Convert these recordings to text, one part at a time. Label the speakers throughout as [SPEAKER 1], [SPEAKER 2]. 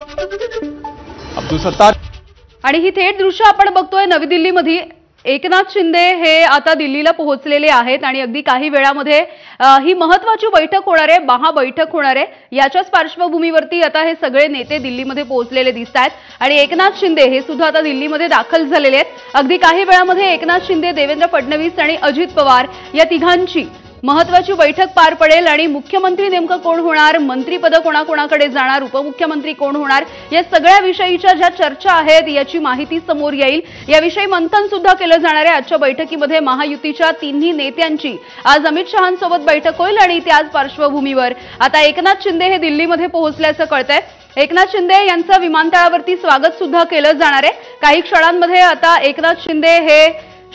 [SPEAKER 1] अब्दुल सत्तार
[SPEAKER 2] आणि ही थेट दृश्य आपण बघतोय नवी दिल्लीमध्ये। एकनाथ शिंदे हे आता दिल्लीला पोहोचलेले आहेत आणि अगदी काही वेळामध्ये ही महत्त्वाची बैठक होणार आहे, महाबैठक होणार आहे। याच्याच पार्श्वभूमीवरती आता हे सगळे नेते दिल्लीमध्ये पोहोचलेले दिसतात आणि एकनाथ शिंदे हे सुद्धा आता दिल्लीमध्ये दाखल झालेले आहेत। अगदी काही वेळामध्ये एकनाथ शिंदे, देवेंद्र फडणवीस आणि अजित पवार या तिघांची महत्त्वाची बैठक पार पडेल आणि मुख्यमंत्री नेमकं कोण होणार, मंत्रीपद कोणाकोणाकडे जाणार, उपमुख्यमंत्री कोण होणार, या सगळ्या विषयीच्या ज्या चर्चा आहेत याची माहिती समोर येईल। याविषयी मंथन सुद्धा केलं जाणार आहे। आजच्या बैठकीमध्ये महायुतीच्या तिन्ही नेत्यांची आज अमित शहांसोबत बैठक होईल आणि त्याच पार्श्वभूमीवर आता एकनाथ शिंदे हे दिल्लीमध्ये पोहोचल्याचं कळतंय। एकनाथ शिंदे यांचं विमानतळावरती स्वागत सुद्धा केलं जाणार आहे। काही क्षणांमध्ये आता एकनाथ शिंदे हे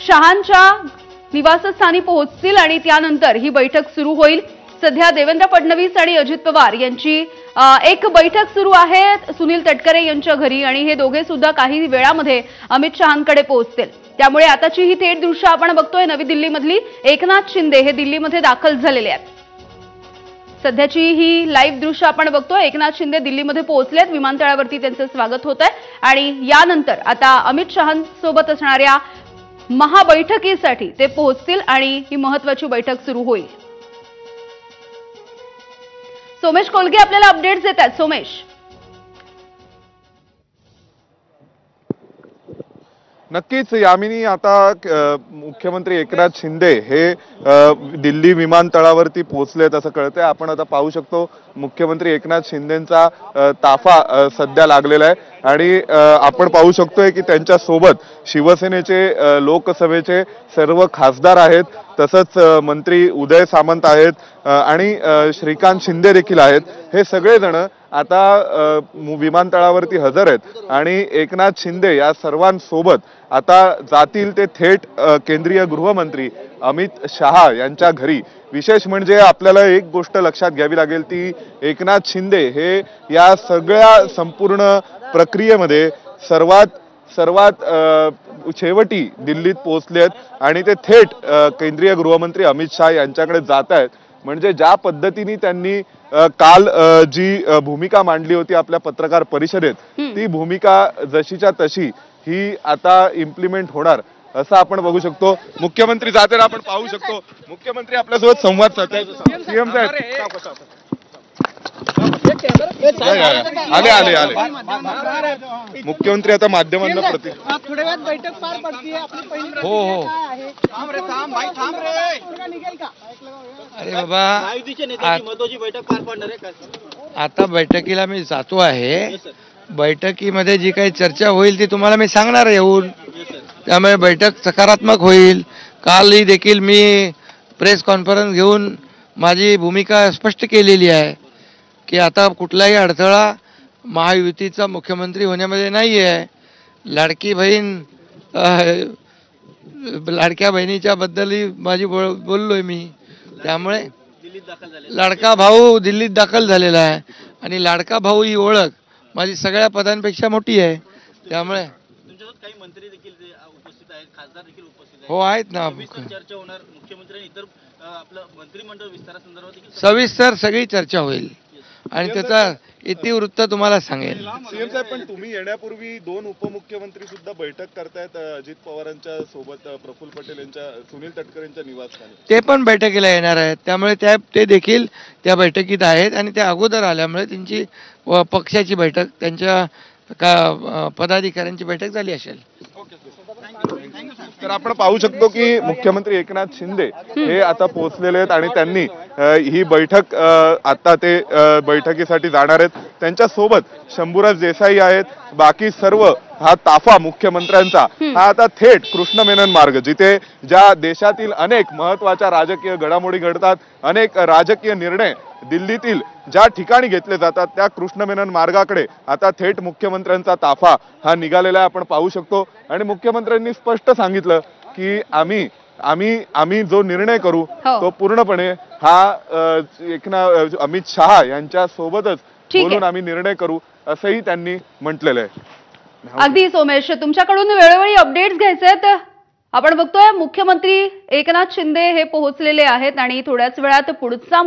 [SPEAKER 2] शहांच्या निवासस्थानी पोहोचतील आणि त्यानंतर ही बैठक सुरू होईल। सध्या देवेंद्र फडणवीस आणि अजित पवार यांची एक बैठक सुरू आहे सुनील तटकरे यांच्या घरी आणि हे दोघे सुद्धा काही वेळामध्ये अमित शहांकडे पोहोचतील। त्यामुळे आताची ही थेट दृश्य आपण बघतोय नवी दिल्लीमधली। एकनाथ शिंदे हे दिल्लीमध्ये दाखल झालेले आहेत। सध्याची ही लाईव्ह दृश्य आपण बघतोय। एकनाथ शिंदे दिल्लीमध्ये पोहोचलेत, विमानतळावरती त्यांचं स्वागत होत आहे आणि यानंतर आता अमित शहांसोबत असणाऱ्या महाबैठकीसाठी ते पोहोचतील आणि ही महत्त्वाची बैठक सुरू होईल। सोमेश कोलगे आपल्याला अपडेट्स देतात। सोमेश,
[SPEAKER 3] नक्कीच यामिनी, आता मुख्यमंत्री एकनाथ शिंदे हे दिल्ली विमानतळावरती पोहोचलेत असं कळतंय। आपण आता पाहू शकतो मुख्यमंत्री एकनाथ शिंदेंचा ताफा सध्या लागलेला आहे आणि आपण पाहू शकतोय की त्यांच्या सोबत शिवसेनेचे लोकसभेचे सर्व खासदार आहेत, तसंच मंत्री उदय सामंत आहेत आणि श्रीकांत शिंदे देखील आहेत। हे सगळेजण आता विमानतळावरती हजर आहेत आणि एकनाथ शिंदे या सर्वांसोबत आता जातील ते थेट केंद्रीय गृहमंत्री अमित शहा यांच्या घरी। विशेष म्हणजे आपल्याला एक गोष्ट लक्षात घ्यावी लागेल ती एकनाथ शिंदे हे या सगळ्या संपूर्ण प्रक्रियेमध्ये सर्वात शेवटी दिल्लीत पोहोचलेत आणि ते थेट केंद्रीय गृहमंत्री अमित शहा यांच्याकडे जात आहेत। म्हणजे ज्या पद्धतीने त्यांनी काल जी भूमिका मांडली होती आपल्या पत्रकार परिषदेत, ती भूमिका जशीच्या तशी ही आता इम्प्लिमेंट होणार असं आपण बघू शकतो। मुख्यमंत्री जाते आपण पाहू शकतो, मुख्यमंत्री आपल्यासोबत संवाद साधतायत। सीएम साहेब आले आले आले मुख्यमंत्री आता माध्यमांना
[SPEAKER 4] बैठक पार पडतीये आपली पहिली।
[SPEAKER 5] हो हो अरे बाबा,
[SPEAKER 4] महत्वाची बैठक पार पडणार आहे का?
[SPEAKER 5] आता बैठकीला मी जातो आहे। बैठकीमध्ये जी काही चर्चा होईल ती तुम्हाला मी सांगणार येऊन, त्यामुळे बैठक सकारात्मक होईल। कालही देखील मी प्रेस कॉन्फरन्स घेऊन माझी भूमिका स्पष्ट केलेली आहे की आता कुठलाही अडथळा महायुतीचा मुख्यमंत्री होण्यामध्ये नाही आहे। लाडकी बहीण, लाडक्या बहिणीच्या बद्दलही माझी बोललोय मी। त्यामुळे लाडका भाऊ दिल्लीत दाखल झालेला आहे आणि लाडका भाऊ ही ओळख माझी सगळ्या पदांपेक्षा मोठी आहे। त्यामुळे
[SPEAKER 4] तुमच्यासोबत काही मंत्री देखील उपस्थित आहेत, खासदार देखील उपस्थित आहेत।
[SPEAKER 5] हो आहेत ना,
[SPEAKER 4] चर्चा होणार मुख्यमंत्री आणि इतर आपलं मंत्रिमंडळ विस्तारासंदर्भात देखील
[SPEAKER 5] सविस्तर सगळी चर्चा होईल आणि त्याचा इतिवृत्त तुम्हाला सांगेल।
[SPEAKER 3] सीएम साहेब, पण तुम्ही येण्यापूर्वी दोन उपमुख्यमंत्री सुद्धा बैठक करतायत अजित पवारांच्या सोबत, प्रफुल्ल पटेल यांच्या, सुनील तटकरे यांच्या निवासस्थानी।
[SPEAKER 5] ते पण बैठकीला येणार आहेत, त्यामुळे ते देखील त्या बैठकीत आहेत आणि त्या अगोदर आल्यामुळे त्यांची पक्षाची बैठक, त्यांच्या पदाधिकाऱ्यांची बैठक झाली असेल।
[SPEAKER 3] तर आपण पाहू शकतो की मुख्यमंत्री एकनाथ शिंदे हे आता पोहोचलेले आहेत आणि त्यांनी ही बैठक आता ते बैठकीसाठी जाणार आहेत। त्यांच्या सोबत शंभूराज देसाई आहेत। बाकी सर्व हा ताफा मुख्यमंत्र्यांचा हा आता थेट कृष्ण मेनन मार्ग, जिथे ज्या देशातील अनेक महत्वाच्या राजकीय घडामोडी घडतात, अनेक राजकीय निर्णय दिल्लीतील ज्या ठिकाणी घेतले जातात, त्या कृष्ण मेनन मार्गाकडे आता थेट मुख्यमंत्र्यांचा ताफा हा निघालेला आहे, आपण पाहू शकतो। आणि मुख्यमंत्र्यांनी स्पष्ट सांगितलं की आम्ही जो निर्णय करू तो पूर्णपणे हा अमित शहा यांच्या सोबतच बोलून आम्ही निर्णय करू असंही त्यांनी म्हटलेलं आहे।
[SPEAKER 2] अगदी सोमेश, तुमच्याकडून वेळोवेळी अपडेट्स घ्यायचे आहेत। आपण बघतोय मुख्यमंत्री एकनाथ शिंदे हे पोहोचलेले आहेत आणि थोड्याच वेळात पुढचा